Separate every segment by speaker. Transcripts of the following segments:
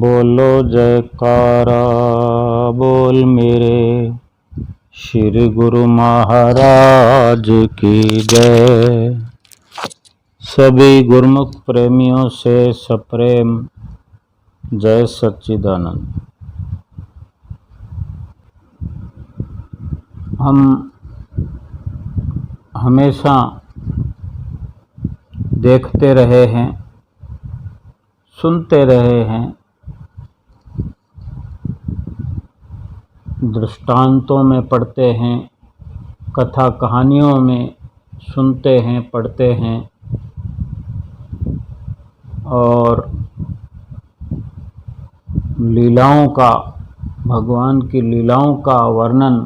Speaker 1: बोलो जयकारा बोल मेरे श्री गुरु महाराज की जय। सभी गुरुमुख प्रेमियों से सप्रेम जय सच्चिदानंद। हम हमेशा देखते रहे हैं, सुनते रहे हैं, दृष्टांतों में पढ़ते हैं, कथा कहानियों में सुनते हैं, पढ़ते हैं और लीलाओं का, भगवान की लीलाओं का वर्णन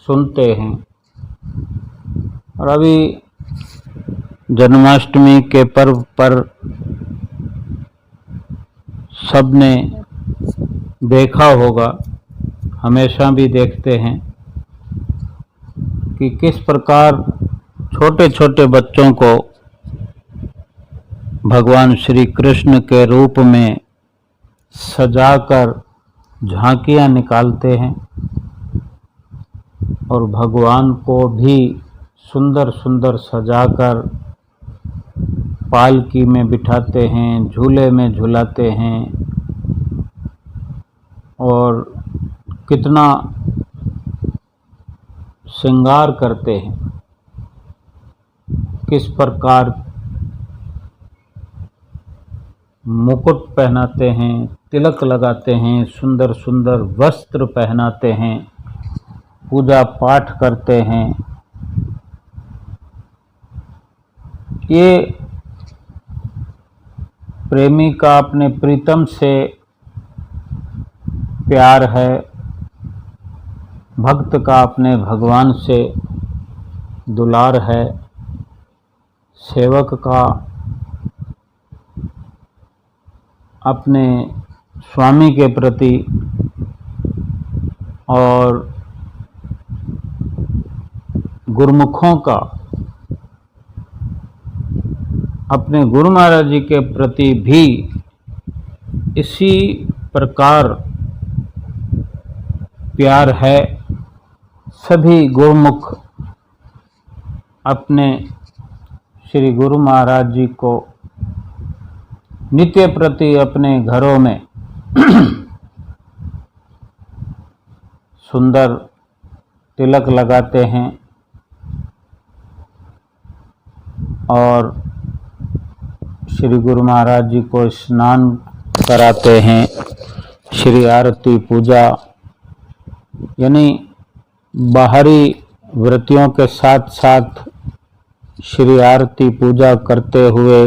Speaker 1: सुनते हैं। और अभी जन्माष्टमी के पर्व पर सबने देखा होगा, हमेशा भी देखते हैं कि किस प्रकार छोटे छोटे बच्चों को भगवान श्री कृष्ण के रूप में सजाकर झांकियां निकालते हैं और भगवान को भी सुंदर सुंदर सजाकर पालकी में बिठाते हैं, झूले में झुलाते हैं और कितना श्रृंगार करते हैं, किस प्रकार मुकुट पहनाते हैं, तिलक लगाते हैं, सुंदर सुंदर वस्त्र पहनाते हैं, पूजा पाठ करते हैं। ये प्रेमी का अपने प्रीतम से प्यार है, भक्त का अपने भगवान से दुलार है, सेवक का अपने स्वामी के प्रति और गुरुमुखों का अपने गुरु महाराज जी के प्रति भी इसी प्रकार प्यार है। सभी गुरुमुख अपने श्री गुरु महाराज जी को नित्य प्रति अपने घरों में सुंदर तिलक लगाते हैं और श्री गुरु महाराज जी को स्नान कराते हैं, श्री आरती पूजा यानी बाहरी व्रतियों के साथ साथ श्री आरती पूजा करते हुए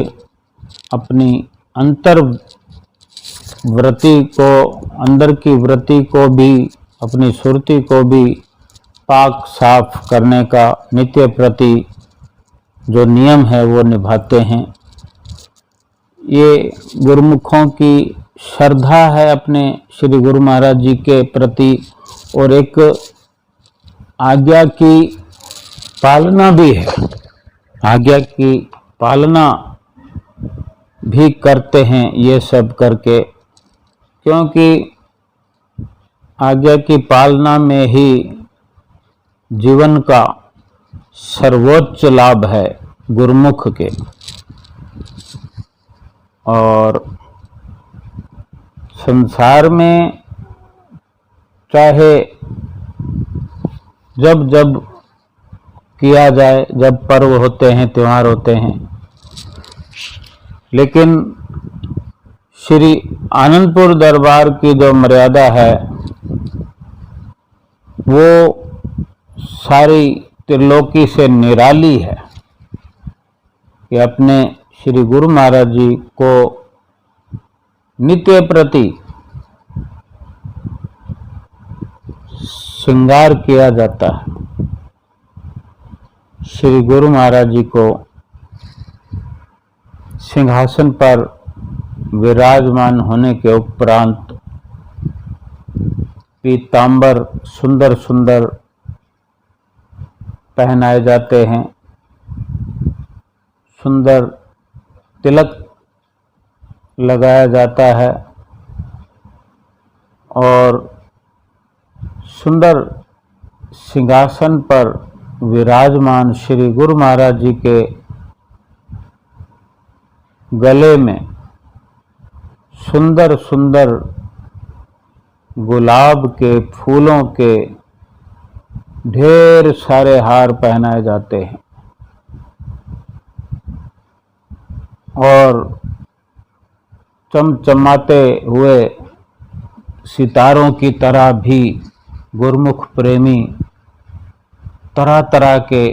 Speaker 1: अपनी अंतर व्रति को, अंदर की व्रति को भी, अपनी सुरति को भी पाक साफ करने का नित्य प्रति जो नियम है वो निभाते हैं। ये गुरुमुखों की श्रद्धा है अपने श्री गुरु महाराज जी के प्रति और एक आज्ञा की पालना भी है, आज्ञा की पालना भी करते हैं ये सब करके, क्योंकि आज्ञा की पालना में ही जीवन का सर्वोच्च लाभ है गुरुमुख के। और संसार में चाहे जब जब किया जाए, जब पर्व होते हैं, त्योहार होते हैं, लेकिन श्री आनंदपुर दरबार की जो मर्यादा है वो सारी त्रिलोकी से निराली है कि अपने श्री गुरु महाराज जी को नित्य प्रति श्रृंगार किया जाता है। श्री गुरु महाराज जी को सिंहासन पर विराजमान होने के उपरांत पीतांबर सुंदर सुंदर पहनाए जाते हैं, सुंदर तिलक लगाया जाता है और सुंदर सिंहासन पर विराजमान श्री गुरु महाराज जी के गले में सुंदर सुंदर गुलाब के फूलों के ढेर सारे हार पहनाए जाते हैं और चमचमाते हुए सितारों की तरह भी गुरमुख प्रेमी तरह तरह के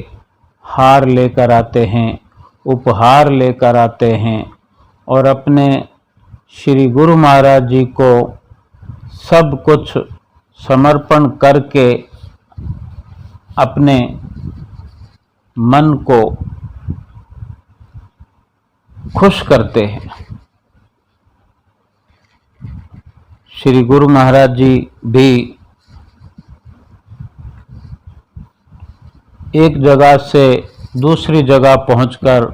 Speaker 1: हार लेकर आते हैं, उपहार लेकर आते हैं और अपने श्री गुरु महाराज जी को सब कुछ समर्पण करके अपने मन को खुश करते हैं। श्री गुरु महाराज जी भी एक जगह से दूसरी जगह पहुंचकर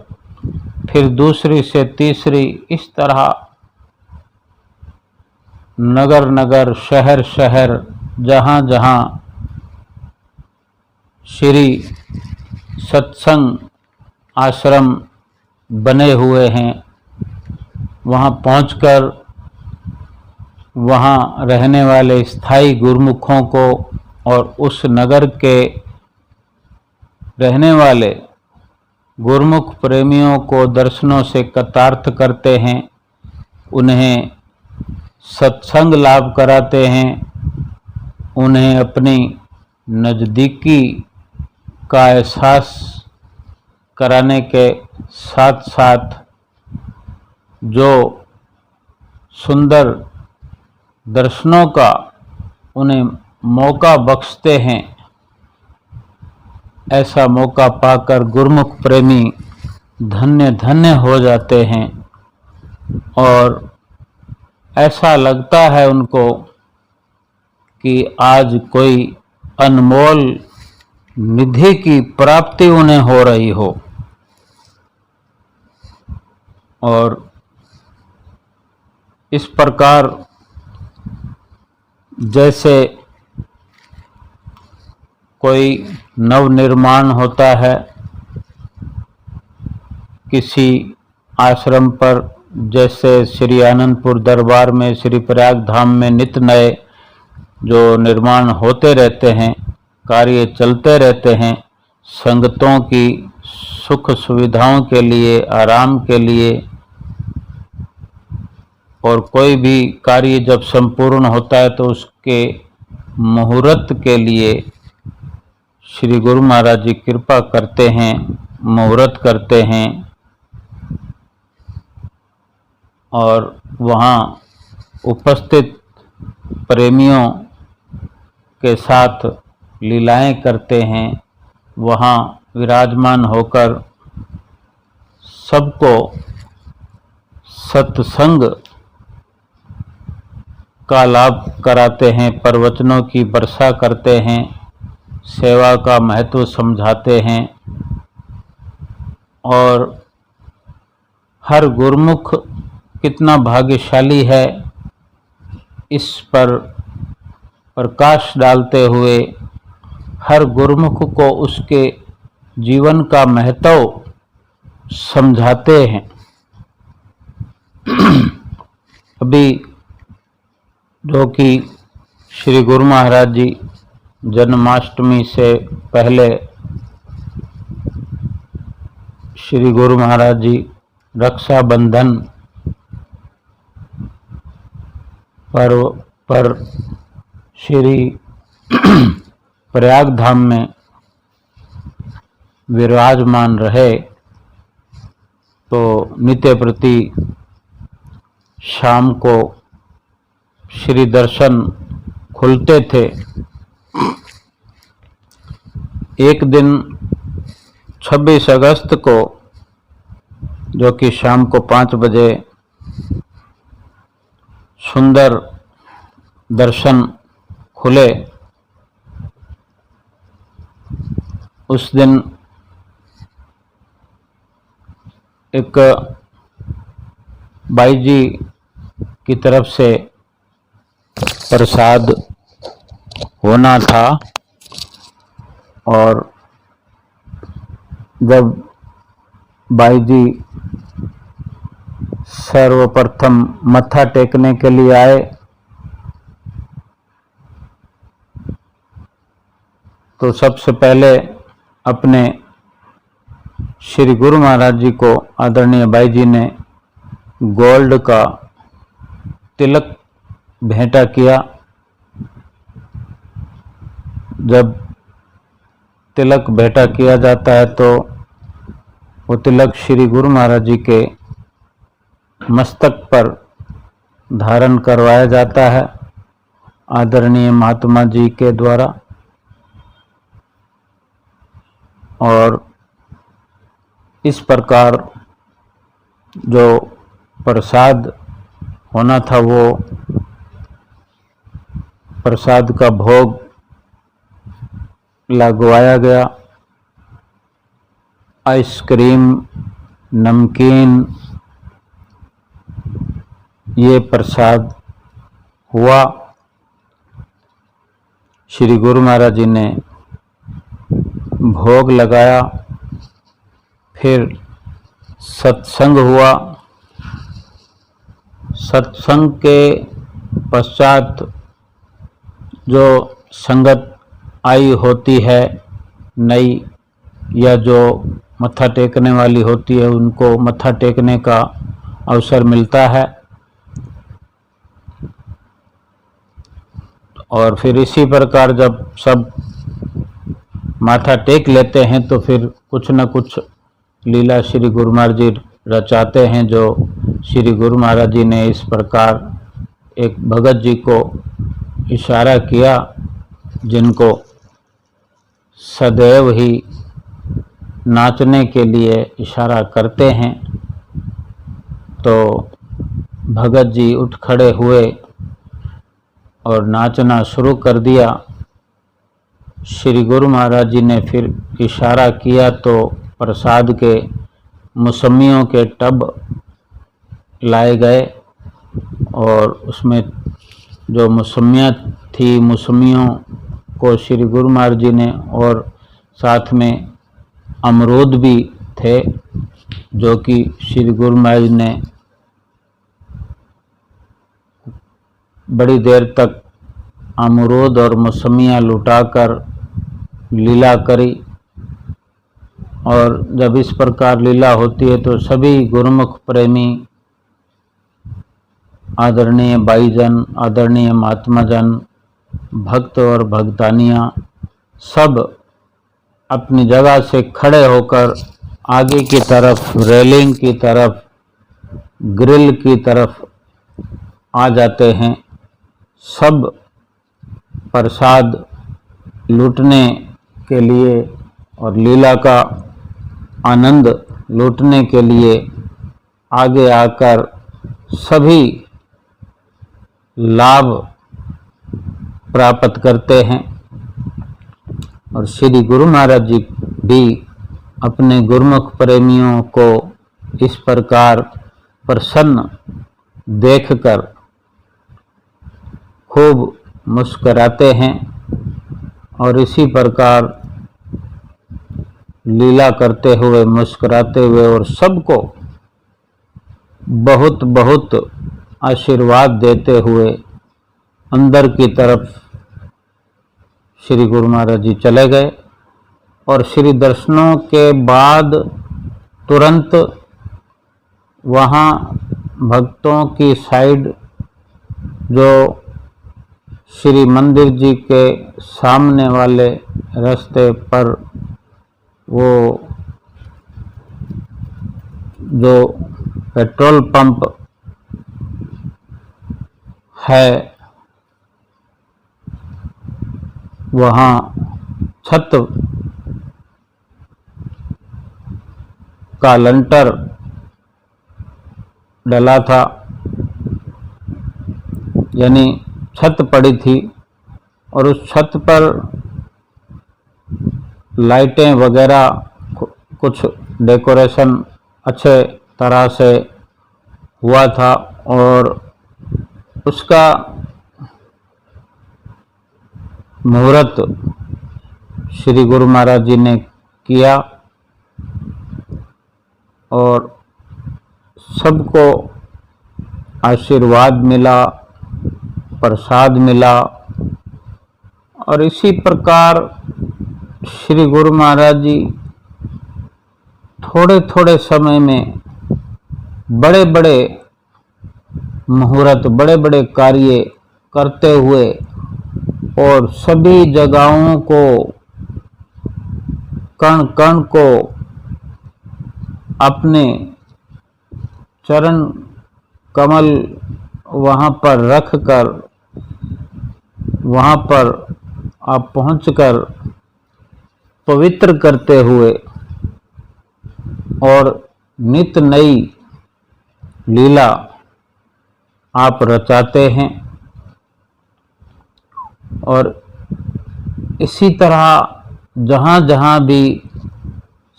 Speaker 1: फिर दूसरी से तीसरी, इस तरह नगर नगर, शहर शहर, जहाँ जहाँ श्री सत्संग आश्रम बने हुए हैं, वहाँ पहुंचकर वहाँ रहने वाले स्थायी गुरुमुखों को और उस नगर के रहने वाले गुरुमुख प्रेमियों को दर्शनों से कृतार्थ करते हैं, उन्हें सत्संग लाभ कराते हैं, उन्हें अपनी नज़दीकी का एहसास कराने के साथ साथ जो सुंदर दर्शनों का उन्हें मौका बख्शते हैं, ऐसा मौका पाकर गुरुमुख प्रेमी धन्य धन्य हो जाते हैं और ऐसा लगता है उनको कि आज कोई अनमोल निधि की प्राप्ति उन्हें हो रही हो। और इस प्रकार जैसे कोई नवनिर्माण होता है किसी आश्रम पर, जैसे श्री आनंदपुर दरबार में, श्री प्रयाग धाम में नित्य नए जो निर्माण होते रहते हैं, कार्य चलते रहते हैं, संगतों की सुख सुविधाओं के लिए, आराम के लिए, और कोई भी कार्य जब संपूर्ण होता है तो उसके मुहूर्त के लिए श्री गुरु महाराज जी कृपा करते हैं, मुहूर्त करते हैं और वहाँ उपस्थित प्रेमियों के साथ लीलाएं करते हैं। वहाँ विराजमान होकर सबको सत्संग का लाभ कराते हैं, प्रवचनों की वर्षा करते हैं, सेवा का महत्व समझाते हैं और हर गुरुमुख कितना भाग्यशाली है इस पर प्रकाश डालते हुए हर गुरुमुख को उसके जीवन का महत्व समझाते हैं। अभी जो कि श्री गुरु महाराज जी जन्माष्टमी से पहले श्री गुरु महाराज जी रक्षाबंधन पर्व पर श्री प्रयाग धाम में विराजमान रहे तो नित्य प्रति शाम को श्री दर्शन खुलते थे। एक दिन 26 अगस्त को जो कि शाम को 5 बजे सुंदर दर्शन खुले, उस दिन एक बाई जी की तरफ से प्रसाद होना था। और जब बाई जी सर्वप्रथम मत्था टेकने के लिए आए तो सबसे पहले अपने श्री गुरु महाराज जी को आदरणीय बाई जी ने गोल्ड का तिलक भेंटा किया। जब तिलक भेंटा किया जाता है तो वो तिलक श्री गुरु महाराज जी के मस्तक पर धारण करवाया जाता है आदरणीय महात्मा जी के द्वारा। और इस प्रकार जो प्रसाद होना था वो प्रसाद का भोग लगवाया गया। आइसक्रीम, नमकीन, ये प्रसाद हुआ। श्री गुरु महाराज जी ने भोग लगाया। फिर सत्संग हुआ। सत्संग के पश्चात जो संगत आई होती है नई, या जो मत्था टेकने वाली होती है, उनको मत्था टेकने का अवसर मिलता है। और फिर इसी प्रकार जब सब माथा टेक लेते हैं तो फिर कुछ न कुछ लीला श्री गुरु महाराज जी रचाते हैं, जो श्री गुरु महाराज जी ने इस प्रकार एक भगत जी को इशारा किया जिनको सदैव ही नाचने के लिए इशारा करते हैं। तो भगत जी उठ खड़े हुए और नाचना शुरू कर दिया। श्री गुरु महाराज जी ने फिर इशारा किया तो प्रसाद के मौसमियों के टब लाए गए और उसमें जो मौसमियाँ थी, मौसमियों को श्री गुरु महाराज जी ने, और साथ में अमरूद भी थे जो कि श्री गुरु महाराज ने बड़ी देर तक अमरूद और मौसमियाँ लुटाकर लीला करी। और जब इस प्रकार लीला होती है तो सभी गुरुमुख प्रेमी, आदरणीय भाईजन, आदरणीय महात्मा जन, भक्त और भक्तानियाँ सब अपनी जगह से खड़े होकर आगे की तरफ, रेलिंग की तरफ, ग्रिल की तरफ आ जाते हैं। सब प्रसाद लूटने के लिए और लीला का आनंद लूटने के लिए आगे आकर सभी लाभ प्राप्त करते हैं। और श्री गुरु महाराज जी भी अपने गुरुमुख प्रेमियों को इस प्रकार प्रसन्न देखकर खूब मुस्कुराते हैं और इसी प्रकार लीला करते हुए, मुस्कुराते हुए और सबको बहुत बहुत आशीर्वाद देते हुए अंदर की तरफ श्री गुरु महाराज जी चले गए। और श्री दर्शनों के बाद तुरंत वहाँ भक्तों की साइड जो श्री मंदिर जी के सामने वाले रास्ते पर वो जो पेट्रोल पंप है, वहाँ छत का लंटर डला था, यानी छत पड़ी थी और उस छत पर लाइटें वगैरह कुछ डेकोरेशन अच्छे तरह से हुआ था। और उसका मुहूर्त श्री गुरु महाराज जी ने किया और सबको आशीर्वाद मिला, प्रसाद मिला। और इसी प्रकार श्री गुरु महाराज जी थोड़े थोड़े समय में बड़े बड़े मुहूर्त, बड़े बड़े कार्य करते हुए और सभी जगहों को, कण कण को अपने चरण कमल वहाँ पर रख कर, वहाँ पर आप पहुँचकर पवित्र करते हुए और नित नई लीला आप रचाते हैं। और इसी तरह जहाँ जहाँ भी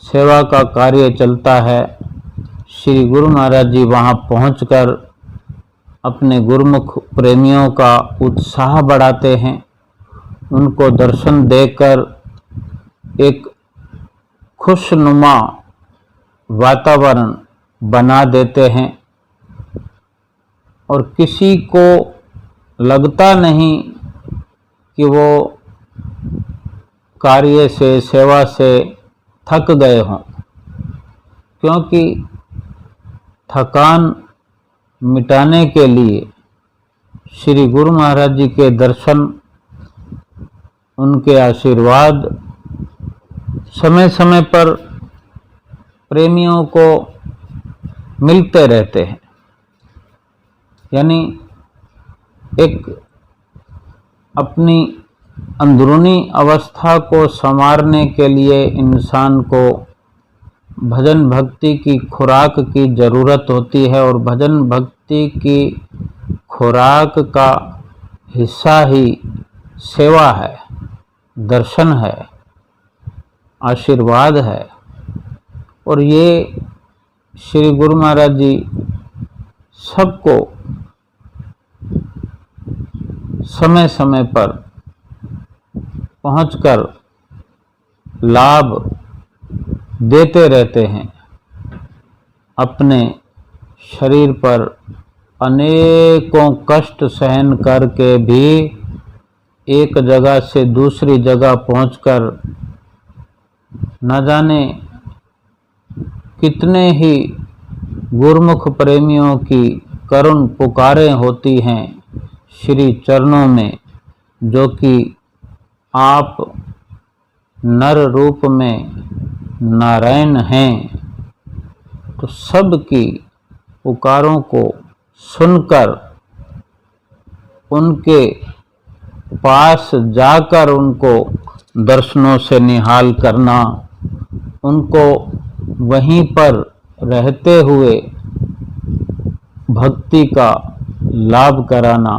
Speaker 1: सेवा का कार्य चलता है, श्री गुरु महाराज जी वहाँ पहुंचकर अपने गुरुमुख प्रेमियों का उत्साह बढ़ाते हैं, उनको दर्शन देकर एक खुशनुमा वातावरण बना देते हैं। और किसी को लगता नहीं कि वो कार्य से, सेवा से थक गए हों, क्योंकि थकान मिटाने के लिए श्री गुरु महाराज जी के दर्शन, उनके आशीर्वाद समय समय पर प्रेमियों को मिलते रहते हैं। यानी एक अपनी अंदरूनी अवस्था को संवारने के लिए इंसान को भजन भक्ति की खुराक की ज़रूरत होती है। और भजन भक्ति की खुराक का हिस्सा ही सेवा है, दर्शन है, आशीर्वाद है। और ये श्री गुरु महाराज जी सबको समय समय पर पहुंचकर लाभ देते रहते हैं। अपने शरीर पर अनेकों कष्ट सहन करके भी एक जगह से दूसरी जगह पहुंचकर न जाने कितने ही गुरुमुख प्रेमियों की करुण पुकारें होती हैं श्री चरणों में, जो कि आप नर रूप में नारायण हैं। तो सबकी पुकारों को सुनकर उनके पास जाकर उनको दर्शनों से निहाल करना, उनको वहीं पर रहते हुए भक्ति का लाभ कराना,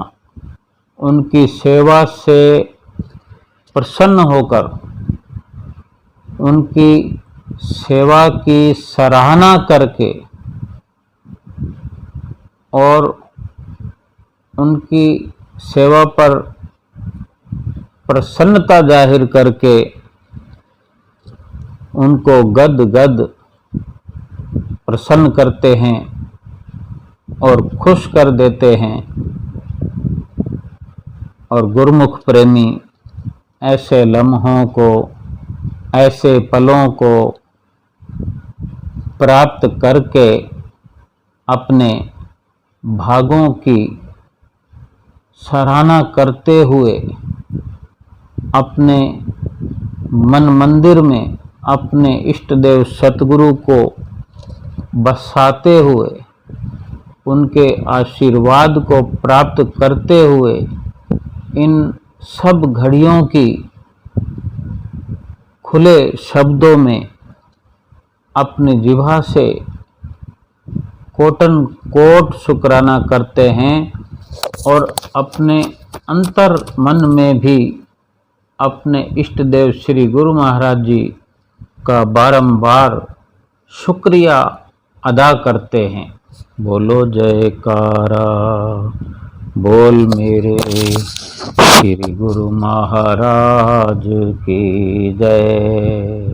Speaker 1: उनकी सेवा से प्रसन्न होकर उनकी सेवा की सराहना करके और उनकी सेवा पर प्रसन्नता जाहिर करके उनको गद गद प्रसन्न करते हैं और खुश कर देते हैं। और गुरुमुख प्रेमी ऐसे लम्हों को, ऐसे पलों को प्राप्त करके अपने भागों की सराहना करते हुए अपने मन मंदिर में अपने इष्ट देव सतगुरु को बसाते हुए, उनके आशीर्वाद को प्राप्त करते हुए इन सब घड़ियों की खुले शब्दों में अपनी जिह्वा से कोटन कोट शुक्राना करते हैं और अपने अंतर मन में भी अपने इष्ट देव श्री गुरु महाराज जी का बारंबार शुक्रिया अदा करते हैं। बोलो जयकारा, बोल मेरे श्री गुरु महाराज की जय।